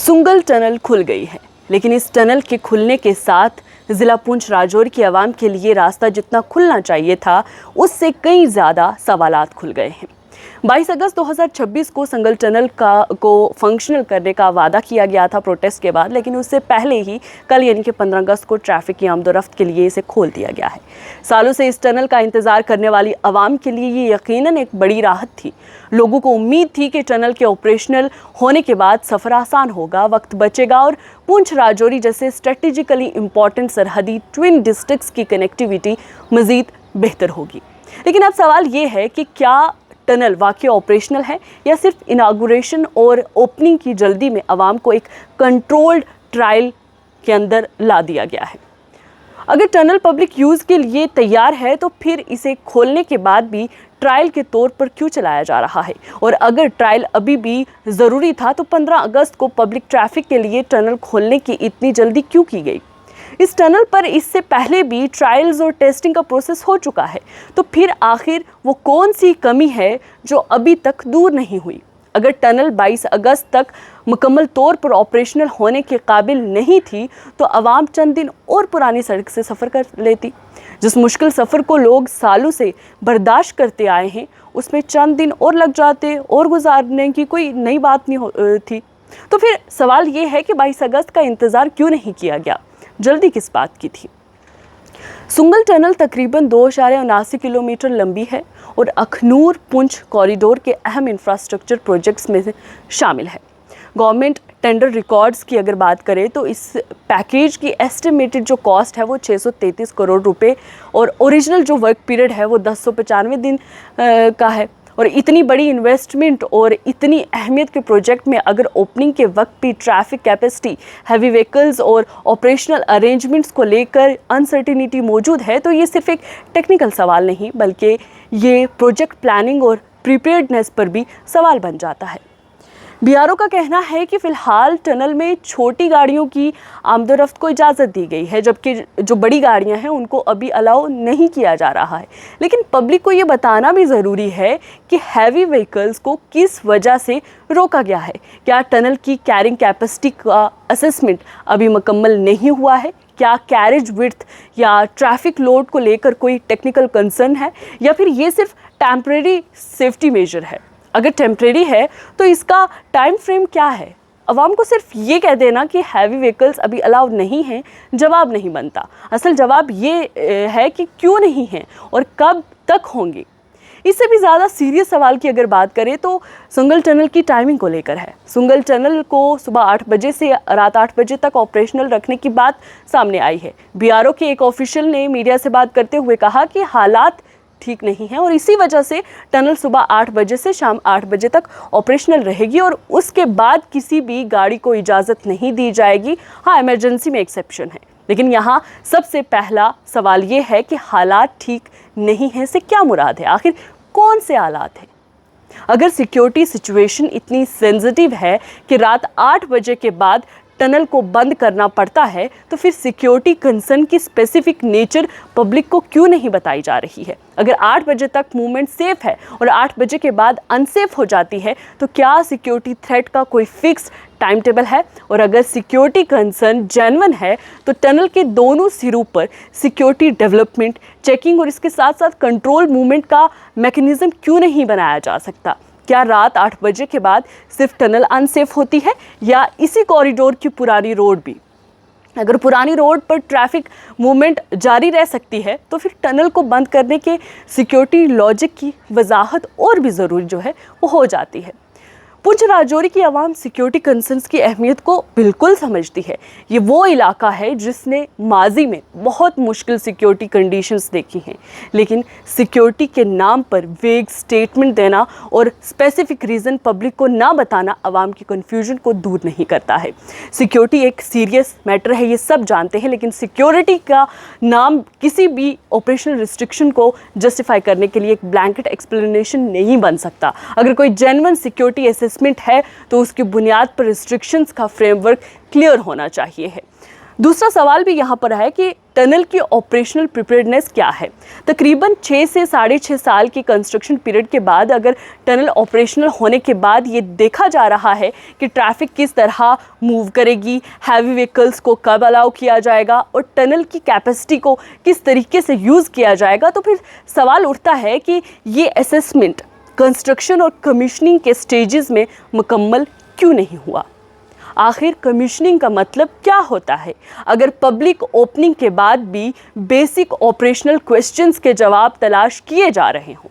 Sungal tunnel खुल गई है, लेकिन इस टनल के खुलने के साथ ज़िला पुंछ राजौरी की आवाम के लिए रास्ता जितना खुलना चाहिए था, उससे कई ज़्यादा सवालात खुल गए हैं। 22 अगस्त 2026 को संगल टनल को फंक्शनल करने का वादा किया गया था प्रोटेस्ट के बाद, लेकिन उससे पहले ही कल यानी कि 15 अगस्त को ट्रैफिक की आमदोरफ्त के लिए इसे खोल दिया गया है। सालों से इस टनल का इंतजार करने वाली आवाम के लिए ये यकीनन एक बड़ी राहत थी। लोगों को उम्मीद थी कि टनल के ऑपरेशनल होने के बाद सफ़र आसान होगा, वक्त बचेगा और पुंछ राजौरी जैसे स्ट्रेटेजिकली इंपॉर्टेंट सरहदी ट्विन डिस्ट्रिक्ट्स की कनेक्टिविटी मज़ीद बेहतर होगी। लेकिन अब सवाल ये है कि क्या टनल वाकई ऑपरेशनल है या सिर्फ इनागुरेशन और ओपनिंग की जल्दी में आवाम को एक कंट्रोल्ड ट्रायल के अंदर ला दिया गया है। अगर टनल पब्लिक यूज़ के लिए तैयार है तो फिर इसे खोलने के बाद भी ट्रायल के तौर पर क्यों चलाया जा रहा है, और अगर ट्रायल अभी भी ज़रूरी था तो 15 अगस्त को पब्लिक ट्रैफिक के लिए टनल खोलने की इतनी जल्दी क्यों की गई। इस टनल पर इससे पहले भी ट्रायल्स और टेस्टिंग का प्रोसेस हो चुका है, तो फिर आखिर वो कौन सी कमी है जो अभी तक दूर नहीं हुई। अगर टनल 22 अगस्त तक मुकम्मल तौर पर ऑपरेशनल होने के काबिल नहीं थी तो आवाम चंद दिन और पुरानी सड़क से सफ़र कर लेती। जिस मुश्किल सफ़र को लोग सालों से बर्दाश्त करते आए हैं, उसमें चंद दिन और लग जाते और गुजारने की कोई नई बात नहीं थी। तो फिर सवाल ये है कि 22 अगस्त का इंतज़ार क्यों नहीं किया गया, जल्दी किस बात की थी। सुंगल टनल तकरीबन 2.79 किलोमीटर लंबी है और अखनूर पुंछ कॉरिडोर के अहम इंफ्रास्ट्रक्चर प्रोजेक्ट्स में से शामिल है। गवर्नमेंट टेंडर रिकॉर्ड्स की अगर बात करें तो इस पैकेज की एस्टिमेटेड जो कॉस्ट है वो 633 करोड़ रुपए और ओरिजिनल जो वर्क पीरियड है वो 1095 दिन का है। और इतनी बड़ी इन्वेस्टमेंट और इतनी अहमियत के प्रोजेक्ट में अगर ओपनिंग के वक्त भी ट्रैफिक कैपेसिटी, हैवी व्हीकल्स और ऑपरेशनल अरेंजमेंट्स को लेकर अनसर्टिनिटी मौजूद है तो ये सिर्फ एक टेक्निकल सवाल नहीं बल्कि ये प्रोजेक्ट प्लानिंग और प्रिपेयर्डनेस पर भी सवाल बन जाता है। बीआरओ का कहना है कि फ़िलहाल टनल में छोटी गाड़ियों की आमदोरफ्त को इजाज़त दी गई है, जबकि जो बड़ी गाड़ियां हैं उनको अभी अलाउ नहीं किया जा रहा है। लेकिन पब्लिक को ये बताना भी ज़रूरी है कि हैवी व्हीकल्स को किस वजह से रोका गया है। क्या टनल की कैरिंग कैपेसिटी का असेसमेंट अभी मुकम्मल नहीं हुआ है? क्या कैरेज विड्थ या ट्रैफिक लोड को लेकर कोई टेक्निकल कंसर्न है, या फिर ये सिर्फ टेम्परेरी सेफ्टी मेजर है? अगर टेम्परेरी है तो इसका टाइम फ्रेम क्या है? आवाम को सिर्फ ये कह देना कि हैवी व्हीकल्स अभी अलाउड नहीं हैं जवाब नहीं बनता। असल जवाब ये है कि क्यों नहीं हैं और कब तक होंगे। इससे भी ज़्यादा सीरियस सवाल की अगर बात करें तो सुंगल टनल की टाइमिंग को लेकर है। सुंगल टनल को सुबह 8 बजे से रात 8 बजे तक ऑपरेशनल रखने की बात सामने आई है। बीआरओ के एक ऑफिशियल ने मीडिया से बात करते हुए कहा कि हालात ठीक नहीं है और इसी वजह से टनल सुबह 8 बजे से शाम 8 बजे तक ऑपरेशनल रहेगी और उसके बाद किसी भी गाड़ी को इजाज़त नहीं दी जाएगी। हाँ, इमरजेंसी में एक्सेप्शन है। लेकिन यहाँ सबसे पहला सवाल ये है कि हालात ठीक नहीं है से क्या मुराद है? आखिर कौन से हालात हैं? अगर सिक्योरिटी सिचुएशन इतनी सेंसिटिव है कि रात 8 बजे के बाद टनल को बंद करना पड़ता है तो फिर सिक्योरिटी कंसर्न की स्पेसिफिक नेचर पब्लिक को क्यों नहीं बताई जा रही है? अगर 8 बजे तक मूवमेंट सेफ है और 8 बजे के बाद अनसेफ हो जाती है तो क्या सिक्योरिटी थ्रेट का कोई फिक्स टाइम टेबल है? और अगर सिक्योरिटी कंसर्न जेन्युइन है तो टनल के दोनों सिरों पर सिक्योरिटी डेवलपमेंट, चेकिंग और इसके साथ साथ कंट्रोल मूवमेंट का मैकेनिज्म क्यों नहीं बनाया जा सकता? क्या रात 8 बजे के बाद सिर्फ टनल अनसेफ होती है या इसी कॉरिडोर की पुरानी रोड भी? अगर पुरानी रोड पर ट्रैफिक मूवमेंट जारी रह सकती है तो फिर टनल को बंद करने के सिक्योरिटी लॉजिक की वजाहत और भी ज़रूरी जो है वो हो जाती है। पुंछ राजौरी की आवाम सिक्योरिटी कंसर्न्स की अहमियत को बिल्कुल समझती है। ये वो इलाका है जिसने माजी में बहुत मुश्किल सिक्योरिटी कंडीशंस देखी हैं, लेकिन सिक्योरिटी के नाम पर वेग स्टेटमेंट देना और स्पेसिफिक रीज़न पब्लिक को ना बताना आवाम की कन्फ्यूजन को दूर नहीं करता है। सिक्योरिटी एक सीरियस मैटर है, ये सब जानते हैं, लेकिन सिक्योरिटी का नाम किसी भी ऑपरेशनल रिस्ट्रिक्शन को जस्टिफाई करने के लिए एक ब्लैंकेट एक्सप्लेनेशन नहीं बन सकता। अगर कोई जेन्युइन सिक्योरिटी असेसमेंट है तो उसकी बुनियाद पर रिस्ट्रिक्शंस का फ्रेमवर्क क्लियर होना चाहिए है। दूसरा सवाल भी यहाँ पर है कि टनल की ऑपरेशनल प्रिपेयर्डनेस क्या है। तकरीबन 6 से 6.5 साल की कंस्ट्रक्शन पीरियड के बाद अगर टनल ऑपरेशनल होने के बाद ये देखा जा रहा है कि ट्रैफिक किस तरह मूव करेगी, हैवी व्हीकल्स को कब अलाउ किया जाएगा और टनल की कैपेसिटी को किस तरीके से यूज़ किया जाएगा, तो फिर सवाल उठता है कि ये असेसमेंट कंस्ट्रक्शन और कमीशनिंग के स्टेजेस में मुकम्मल क्यों नहीं हुआ। आखिर कमीशनिंग का मतलब क्या होता है अगर पब्लिक ओपनिंग के बाद भी बेसिक ऑपरेशनल क्वेश्चंस के जवाब तलाश किए जा रहे हों।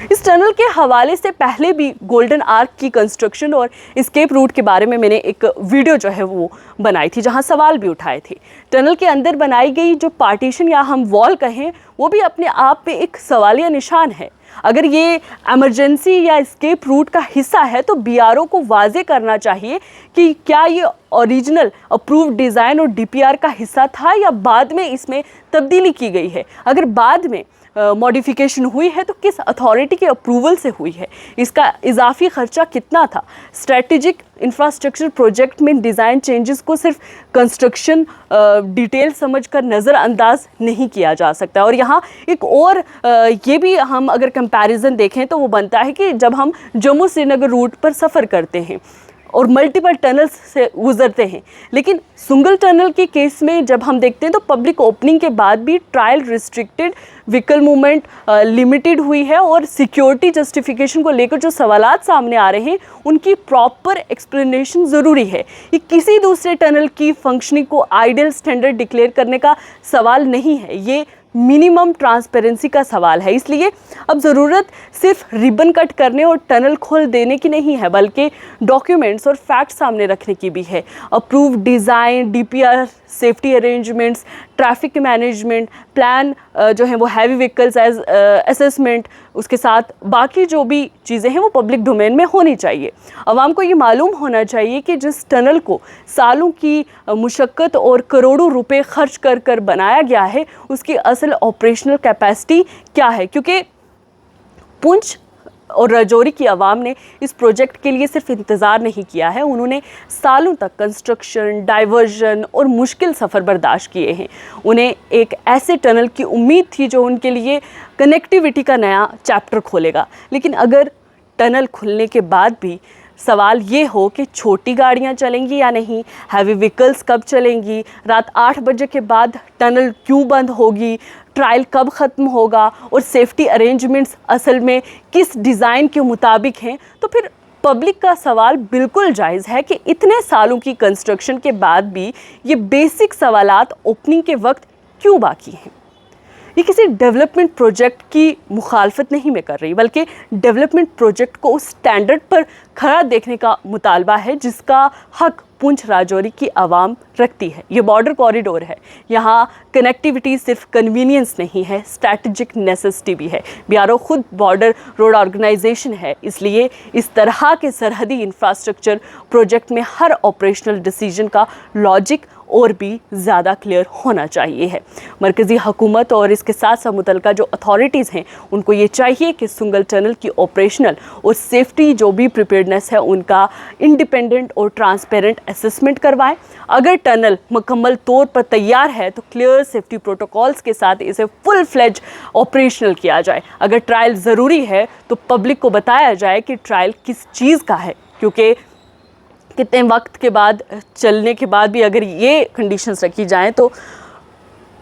इस टनल के हवाले से पहले भी गोल्डन आर्क की कंस्ट्रक्शन और एस्केप रूट के बारे में मैंने एक वीडियो जो है वो बनाई थी, जहां सवाल भी उठाए थे। टनल के अंदर बनाई गई जो पार्टीशन या हम वॉल कहें, वो भी अपने आप में एक सवालिया निशान है। अगर ये इमरजेंसी या एस्केप रूट का हिस्सा है तो बीआरओ को वाजे करना चाहिए कि क्या ये ओरिजिनल अप्रूव्ड डिज़ाइन और डीपीआर का हिस्सा था या बाद में इसमें तब्दीली की गई है। अगर बाद में मॉडिफिकेशन हुई है तो किस अथॉरिटी के अप्रूवल से हुई है, इसका इजाफी खर्चा कितना था। स्ट्रेटेजिक इंफ्रास्ट्रक्चर प्रोजेक्ट में डिज़ाइन चेंजेस को सिर्फ कंस्ट्रक्शन डिटेल समझकर नज़रअंदाज नहीं किया जा सकता। और यहाँ एक और ये भी हम अगर कंपैरिजन देखें तो वो बनता है कि जब हम जम्मू श्रीनगर रूट पर सफ़र करते हैं और मल्टीपल टनल्स से गुजरते हैं, लेकिन सुंगल टनल के केस में जब हम देखते हैं तो पब्लिक ओपनिंग के बाद भी trial restricted, vehicle movement limited हुई है और सिक्योरिटी जस्टिफिकेशन को लेकर जो सवालात सामने आ रहे हैं उनकी प्रॉपर एक्सप्लेनेशन ज़रूरी है। ये किसी दूसरे टनल की फंक्शनिंग को आइडियल स्टैंडर्ड डिक्लेयर करने का सवाल नहीं है, ये मिनिमम ट्रांसपेरेंसी का सवाल है। इसलिए अब ज़रूरत सिर्फ रिबन कट करने और टनल खोल देने की नहीं है, बल्कि डॉक्यूमेंट्स और फैक्ट सामने रखने की भी है। Approved design, DPR, safety arrangements, traffic management plan जो है वो हैवी व्हीकल्स एज असेसमेंट, उसके साथ बाकी जो भी चीज़ें हैं वो पब्लिक डोमेन में होनी चाहिए। आवाम को ये मालूम होना चाहिए कि जिस टनल को सालों की मुशक्क़त और करोड़ों रुपए खर्च कर कर बनाया गया है उसकी असल ऑपरेशनल कैपेसिटी क्या है, क्योंकि पुंछ और राजौरी की आवाम ने इस प्रोजेक्ट के लिए सिर्फ इंतज़ार नहीं किया है, उन्होंने सालों तक कंस्ट्रक्शन, डाइवर्जन और मुश्किल सफ़र बर्दाश्त किए हैं। उन्हें एक ऐसे टनल की उम्मीद थी जो उनके लिए कनेक्टिविटी का नया चैप्टर खोलेगा। लेकिन अगर टनल खुलने के बाद भी सवाल ये हो कि छोटी गाड़ियाँ चलेंगी या नहीं, हैवी व्हीकल्स कब चलेंगी, रात 8 बजे के बाद टनल क्यों बंद होगी, ट्रायल कब ख़त्म होगा और सेफ्टी अरेंजमेंट्स असल में किस डिज़ाइन के मुताबिक हैं, तो फिर पब्लिक का सवाल बिल्कुल जायज़ है कि इतने सालों की कंस्ट्रक्शन के बाद भी ये बेसिक सवालात ओपनिंग के वक्त क्यों बाकी हैं। ये किसी डेवलपमेंट प्रोजेक्ट की मुखालफत नहीं मैं कर रही, बल्कि डेवलपमेंट प्रोजेक्ट को उस स्टैंडर्ड पर खड़ा देखने का मुतालबा है जिसका हक पुंछ राजौरी की आवाम रखती है। ये बॉर्डर कॉरिडोर है, यहाँ कनेक्टिविटी सिर्फ कन्वीनियंस नहीं है, स्ट्रैटेजिक नेसेसिटी भी है। बीआरओ खुद बॉर्डर रोड ऑर्गेनाइजेशन है, इसलिए इस तरह के सरहदी इंफ्रास्ट्रक्चर प्रोजेक्ट में हर ऑपरेशनल डिसीजन का लॉजिक और भी ज़्यादा क्लियर होना चाहिए है। मरकज़ी हुकूमत और इसके साथ साथ मुतल्लिका जो अथॉरिटीज़ हैं उनको ये चाहिए कि सुंगल टनल की ऑपरेशनल और सेफ्टी जो भी प्रिपेयर्डनेस है उनका इंडिपेंडेंट और ट्रांसपेरेंट असेसमेंट करवाएं। अगर टनल मुकम्मल तौर पर तैयार है तो क्लियर सेफ्टी प्रोटोकॉल्स के साथ इसे फुल फ्लेज ऑपरेशनल किया जाए। अगर ट्रायल ज़रूरी है तो पब्लिक को बताया जाए कि ट्रायल किस चीज़ का है, क्योंकि कितने वक्त के बाद चलने के बाद भी अगर ये कंडीशंस रखी जाएं तो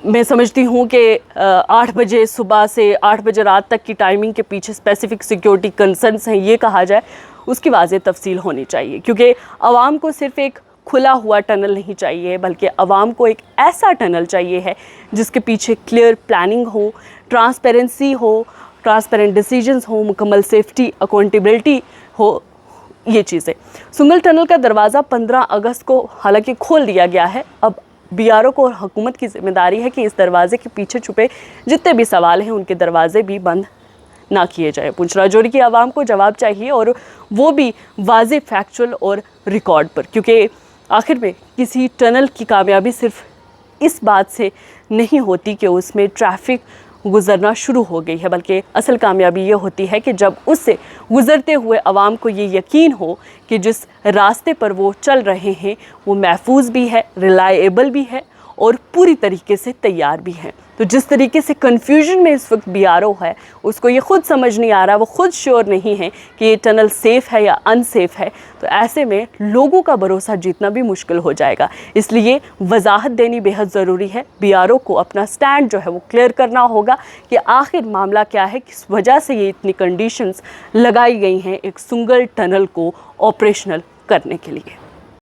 मैं समझती हूँ कि 8 बजे सुबह से 8 बजे रात तक की टाइमिंग के पीछे स्पेसिफिक सिक्योरिटी कंसर्न्स हैं ये कहा जाए, उसकी वाज़ेह तफसील होनी चाहिए। क्योंकि आवाम को सिर्फ एक खुला हुआ टनल नहीं चाहिए, बल्कि आवाम को एक ऐसा टनल चाहिए है जिसके पीछे क्लियर प्लानिंग हो, ट्रांसपेरेंसी हो, ट्रांसपेरेंट डिसीजंस हो, मुकम्मल सेफ्टी अकाउंटेबिलिटी हो, ये चीज़ें। सुंगल टनल का दरवाज़ा 15 अगस्त को हालांकि खोल दिया गया है। अब बीआरओ को और हुकूमत की जिम्मेदारी है कि इस दरवाजे के पीछे छुपे जितने भी सवाल हैं उनके दरवाजे भी बंद ना किए जाए। पुंछ राजौरी की आवाम को जवाब चाहिए और वो भी वाज़ेह, फैक्चुअल और रिकॉर्ड पर, क्योंकि आखिर में किसी टनल की कामयाबी सिर्फ इस बात से नहीं होती कि उसमें ट्रैफिक गुजरना शुरू हो गई है, बल्कि असल कामयाबी ये होती है कि जब उससे गुजरते हुए आवाम को ये यकीन हो कि जिस रास्ते पर वो चल रहे हैं वो महफूज भी है, रिलायबल भी है और पूरी तरीके से तैयार भी हैं। तो जिस तरीके से कन्फ्यूजन में इस वक्त BRO है, उसको ये खुद समझ नहीं आ रहा, वो खुद श्योर नहीं है कि ये टनल सेफ़ है या अनसेफ़ है, तो ऐसे में लोगों का भरोसा जीतना भी मुश्किल हो जाएगा। इसलिए वजाहत देनी बेहद ज़रूरी है। BRO को अपना स्टैंड जो है वो क्लियर करना होगा कि आखिर मामला क्या है, किस वजह से ये इतनी कंडीशंस लगाई गई हैं एक सुंगल टनल को ऑपरेशनल करने के लिए।